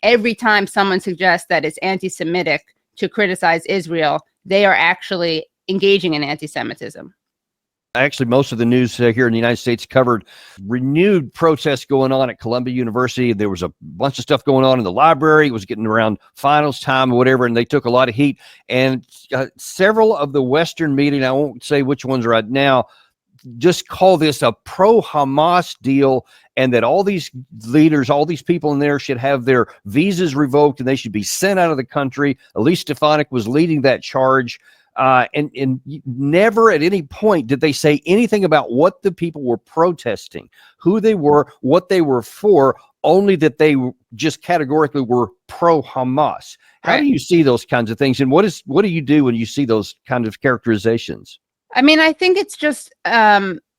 every time someone suggests that it's anti-Semitic to criticize Israel, they are actually engaging in anti-Semitism. Actually, most of the news here in the United States covered renewed protests going on at Columbia University. There was a bunch of stuff going on in the library. It was getting around finals time or whatever, and they took a lot of heat. And several of the Western media, and I won't say which ones right now, just call this a pro-Hamas deal, and that all these leaders, all these people in there should have their visas revoked and they should be sent out of the country. Elise Stefanik was leading that charge. And never at any point did they say anything about what the people were protesting, who they were, what they were for, only that they just categorically were pro-Hamas. How do you see those kinds of things? And what do you do when you see those kind of characterizations? I mean, I think it's just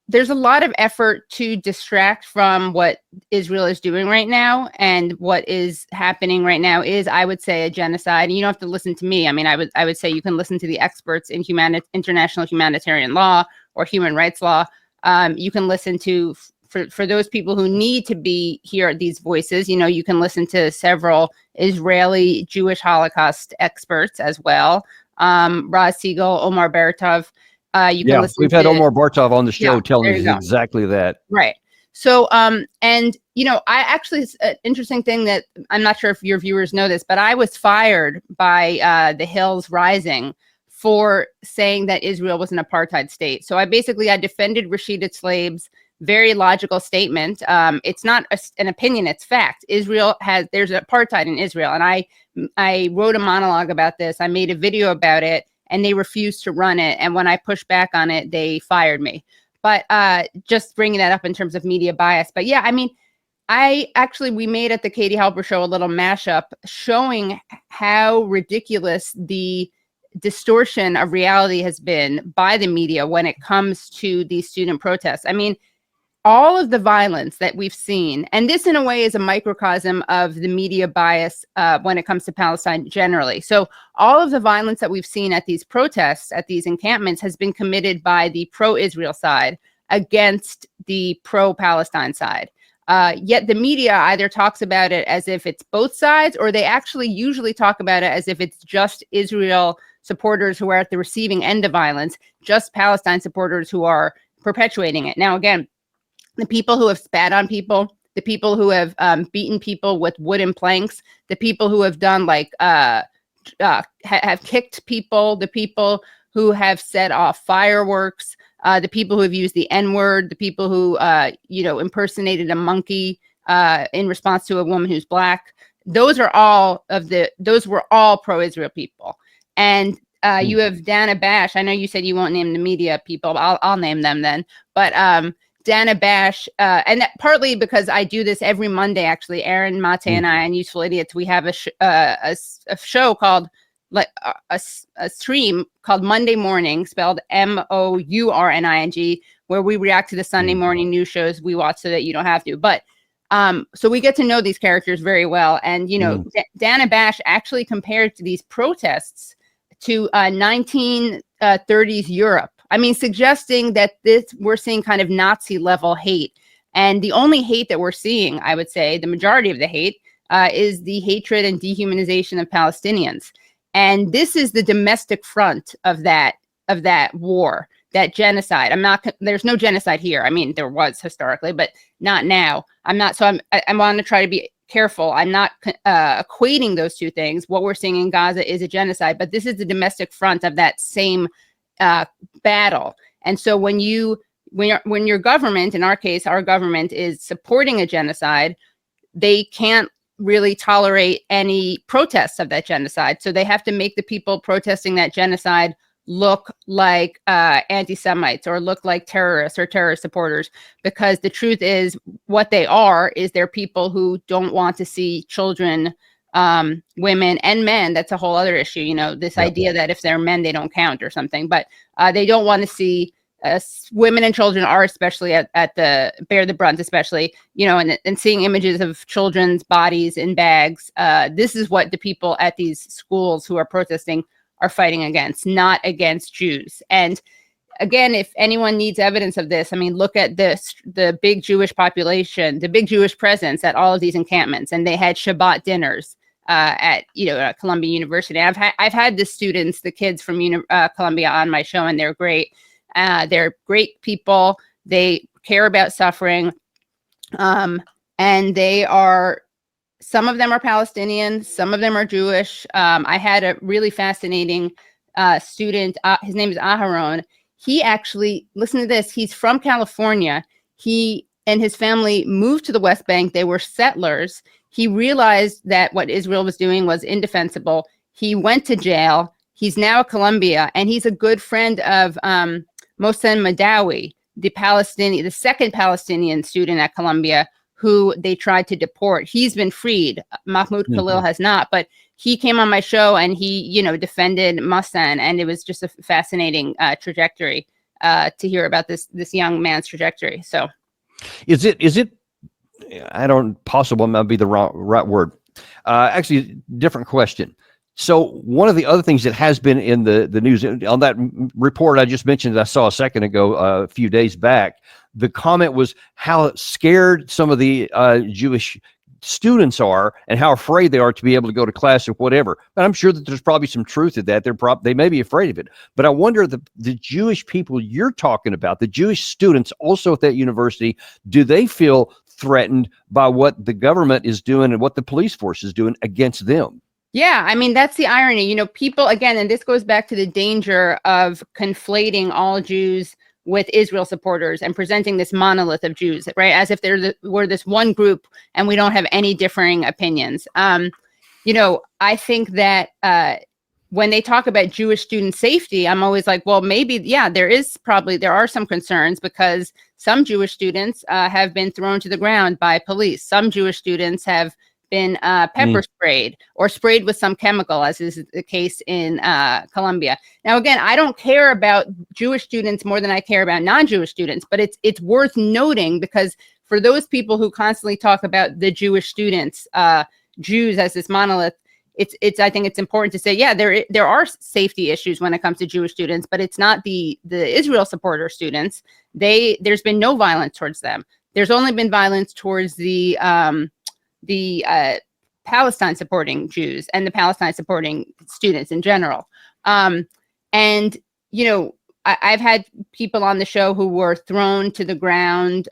there's a lot of effort to distract from what Israel is doing right now. And what is happening right now is, I would say, a genocide. And you don't have to listen to me. I mean, I would say you can listen to the experts in international humanitarian law or human rights law. You can listen to, for those people who need to hear these voices, you know, you can listen to several Israeli Jewish Holocaust experts as well. Raz Siegel, Omar Baratov. You can listen. We've had Omar Bartov on the show telling us exactly that. Right. So, and you know, I actually, an interesting thing that I'm not sure if your viewers know this, but I was fired by the Hills Rising for saying that Israel was an apartheid state. So I defended Rashida Tlaib's very logical statement. It's not an opinion, it's fact. There's apartheid in Israel. And I wrote a monologue about this. I made a video about it, and they refused to run it. And when I pushed back on it, they fired me. But just bringing that up in terms of media bias. But yeah, I mean, we made at the Katie Halper Show a little mashup showing how ridiculous the distortion of reality has been by the media when it comes to these student protests. I mean, all of the violence that we've seen, and this in a way is a microcosm of the media bias when it comes to Palestine generally. So all of the violence that we've seen at these protests, at these encampments, has been committed by the pro-Israel side against the pro-Palestine side. Yet the media either talks about it as if it's both sides, or they actually usually talk about it as if it's just Israel supporters who are at the receiving end of violence, just Palestine supporters who are perpetuating it. Now, again, the people who have spat on people, the people who have beaten people with wooden planks, the people who have done have kicked people, the people who have set off fireworks, the people who have used the N-word, the people who impersonated a monkey in response to a woman who's Black. Those were all pro-Israel people. And you have Dana Bash. I know you said you won't name the media people. I'll name them then. But Dana Bash, and that partly because I do this every Monday, actually. Aaron Mate and I on Useful Idiots, we have a show called, a stream called Monday Morning, spelled MOURNING, where we react to the Sunday morning news shows we watch so that you don't have to. But so we get to know these characters very well. And, you know, Dana Bash actually compared to these protests to 1930s Europe. I mean, suggesting that we're seeing kind of Nazi level hate. And the only hate that we're seeing, I would say, the majority of the hate is the hatred and dehumanization of Palestinians. And this is the domestic front of that war, that genocide. There's no genocide here. I mean, there was historically, but not now. I want to try to be careful. I'm not equating those two things. What we're seeing in Gaza is a genocide, but this is the domestic front of that same battle. And so when your government, in our case, our government, is supporting a genocide, they can't really tolerate any protests of that genocide. So they have to make the people protesting that genocide look like anti-Semites, or look like terrorists or terrorist supporters, because the truth is, what they are is they're people who don't want to see children, women and men. That's a whole other issue, you know, this idea that if they're men, they don't count or something. But they don't want to see women and children are especially bear the brunt, especially, you know, and seeing images of children's bodies in bags. This is what the people at these schools who are protesting are fighting against, not against Jews. And again, if anyone needs evidence of this, I mean, look at this, the big Jewish population, the big Jewish presence at all of these encampments, and they had Shabbat dinners at Columbia University. I've had the students, the kids from Columbia on my show, and they're great. They're great people. They care about suffering, and they are. Some of them are Palestinian. Some of them are Jewish. I had a really fascinating student. His name is Aharon. He actually, listen to this. He's from California. He and his family moved to the West Bank. They were settlers. He realized that what Israel was doing was indefensible. He went to jail. He's now at Columbia, and he's a good friend of Mohsen Madawi, the second Palestinian student at Columbia, who they tried to deport. He's been freed. Mahmoud Khalil has not, but he came on my show and he, defended Mohsen, and it was just a fascinating trajectory to hear about this young man's trajectory. So, is it? I don't. Possible might be the right word. Actually, different question. So one of the other things that has been in the news on that report I just mentioned that I saw a second ago, a few days back, the comment was how scared some of the Jewish students are and how afraid they are to be able to go to class or whatever. But I'm sure that there's probably some truth to that. They may be afraid of it. But I wonder, the Jewish people you're talking about, the Jewish students also at that university, do they feel threatened by what the government is doing and what the police force is doing against them? Yeah, I mean, that's the irony. People, again, and this goes back to the danger of conflating all Jews with Israel supporters and presenting this monolith of Jews, right? As if we're this one group and we don't have any differing opinions. I think that when they talk about Jewish student safety, I'm always like, well, maybe, yeah, there are some concerns because some Jewish students have been thrown to the ground by police. Some Jewish students have been pepper sprayed or sprayed with some chemical, as is the case in Columbia. Now, again, I don't care about Jewish students more than I care about non-Jewish students, but it's worth noting because for those people who constantly talk about the Jewish students, Jews as this monolith, I think it's important to say, yeah, there are safety issues when it comes to Jewish students, but it's not the Israel supporter students. There's been no violence towards them. There's only been violence towards the Palestine supporting Jews and the Palestine supporting students in general. I've had people on the show who were thrown to the ground,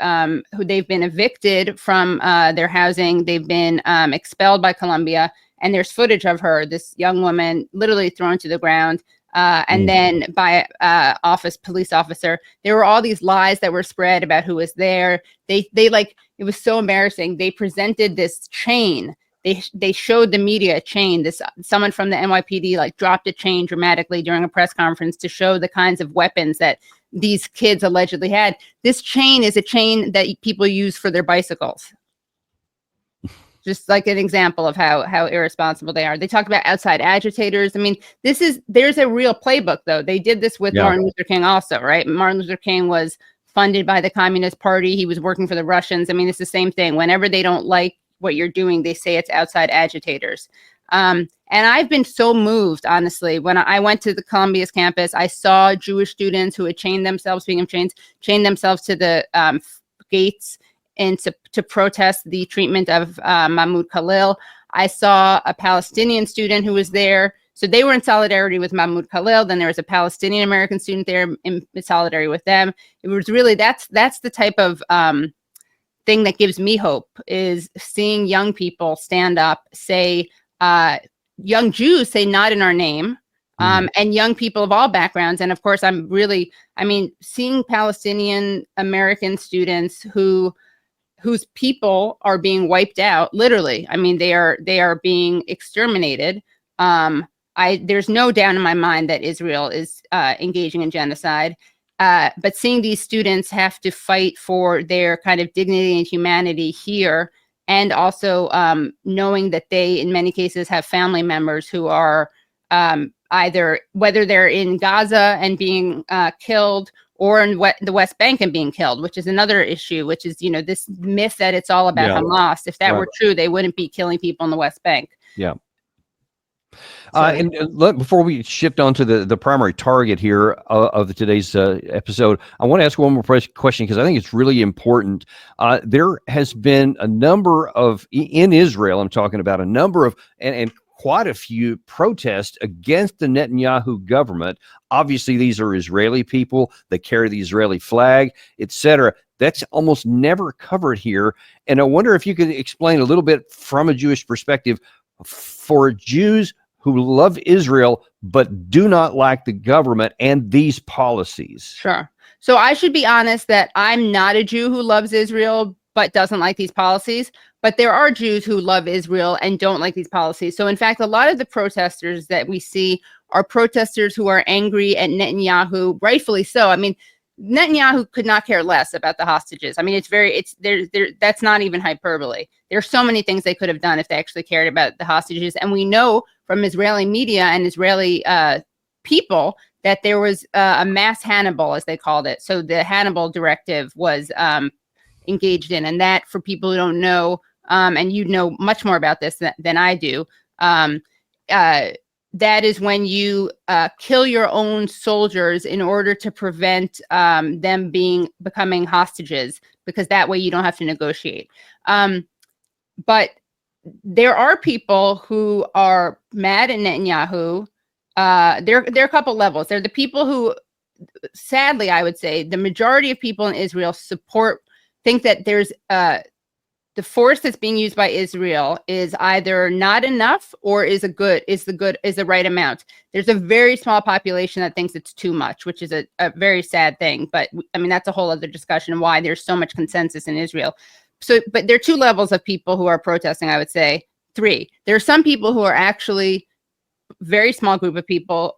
who they've been evicted from their housing. They've been expelled by Columbia, and there's footage of her, this young woman, literally thrown to the ground. And then by police officer. There were all these lies that were spread about who was there. It was so embarrassing. They presented this chain. They showed the media a chain. Someone from the NYPD dropped a chain dramatically during a press conference to show the kinds of weapons that these kids allegedly had. This chain is a chain that people use for their bicycles. Just like an example of how irresponsible they are. They talk about outside agitators. I mean, there's a real playbook, though. They did this with Martin Luther King also, right? Martin Luther King was funded by the Communist Party. He was working for the Russians. I mean, it's the same thing. Whenever they don't like what you're doing, they say it's outside agitators. And I've been so moved, honestly. When I went to the Columbia's campus, I saw Jewish students who had chained themselves, speaking of chains, chained themselves to the gates and to protest the treatment of Mahmoud Khalil. I saw a Palestinian student who was there. So they were in solidarity with Mahmoud Khalil. Then there was a Palestinian American student there in solidarity with them. It was really, that's the type of thing that gives me hope, is seeing young people stand up, say, young Jews say not in our name, and young people of all backgrounds. And of course, seeing Palestinian American students whose people are being wiped out, literally. I mean, they are being exterminated. There's no doubt in my mind that Israel is engaging in genocide. But seeing these students have to fight for their kind of dignity and humanity here, and also knowing that they, in many cases, have family members who are either, whether they're in Gaza and being killed, or in the West Bank and being killed, which is another issue, which is, this myth that it's all about Hamas. If that were true, they wouldn't be killing people in the West Bank. Yeah. So, Before we shift on to the primary target here of today's episode, I want to ask one more question because I think it's really important. There has been a number of, in Israel, I'm talking about a number of, and quite a few protests against the Netanyahu government. Obviously, these are Israeli people. They carry the Israeli flag, etc. That's almost never covered here. And I wonder if you could explain a little bit from a Jewish perspective for Jews who love Israel but do not like the government and these policies. Sure. So I should be honest that I'm not a Jew who loves Israel but doesn't like these policies. But there are Jews who love Israel and don't like these policies. So in fact, a lot of the protesters that we see are protesters who are angry at Netanyahu, rightfully so. I mean, Netanyahu could not care less about the hostages. I mean, that's not even hyperbole. There's so many things they could have done if they actually cared about the hostages. And we know from Israeli media and Israeli people that there was a mass Hannibal, as they called it. So the Hannibal directive was engaged in. And that, for people who don't know, and you know much more about this than I do, that is when you kill your own soldiers in order to prevent them becoming hostages, because that way you don't have to negotiate. But there are people who are mad at Netanyahu. There are a couple levels. There are the people who, sadly, I would say, the majority of people in Israel think that there's the force that's being used by Israel is either not enough or is the right amount. There's a very small population that thinks it's too much, which is a very sad thing. But I mean, that's a whole other discussion why there's so much consensus in Israel. So, but there are two levels of people who are protesting, I would say. Three. There are some people who are actually, very small group of people,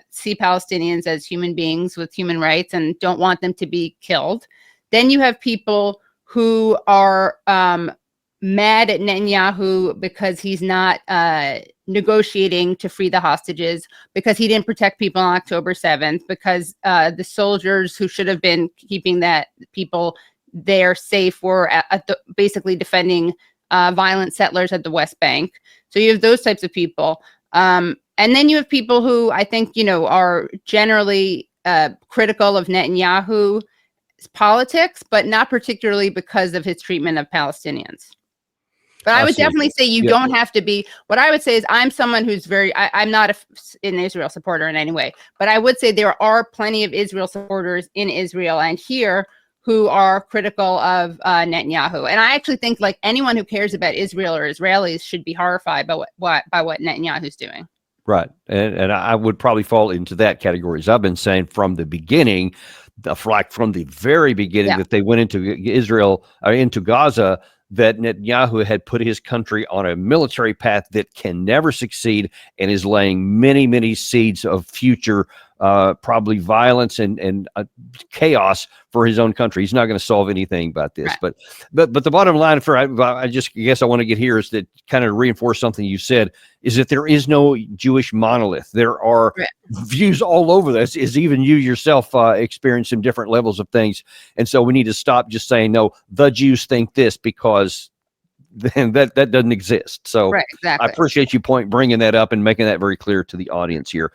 see Palestinians as human beings with human rights and don't want them to be killed. Then you have people who are mad at Netanyahu because he's not negotiating to free the hostages, because he didn't protect people on October 7th, because the soldiers who should have been keeping that people there safe were basically defending violent settlers at the West Bank. So you have those types of people. And then you have people who I think, are generally critical of Netanyahu politics, but not particularly because of his treatment of Palestinians. But I would definitely say you don't have to be. What I would say is I'm someone who's I'm not an Israel supporter in any way, but I would say there are plenty of Israel supporters in Israel and here who are critical of Netanyahu. And I actually think like anyone who cares about Israel or Israelis should be horrified by what Netanyahu's doing. Right. And I would probably fall into that category. As I've been saying from the beginning, from the very beginning, that they went into Israel, into Gaza, that Netanyahu had put his country on a military path that can never succeed and is laying many, many seeds of future probably violence and chaos for his own country. He's not going to solve anything about this. Right. But the bottom line, I guess I want to get here is that kind of reinforce something you said, is that there is no Jewish monolith. There are views all over this, is even you yourself experience some different levels of things. And so we need to stop just saying, no, the Jews think this, because then that doesn't exist. So exactly. I appreciate you bringing that up and making that very clear to the audience here.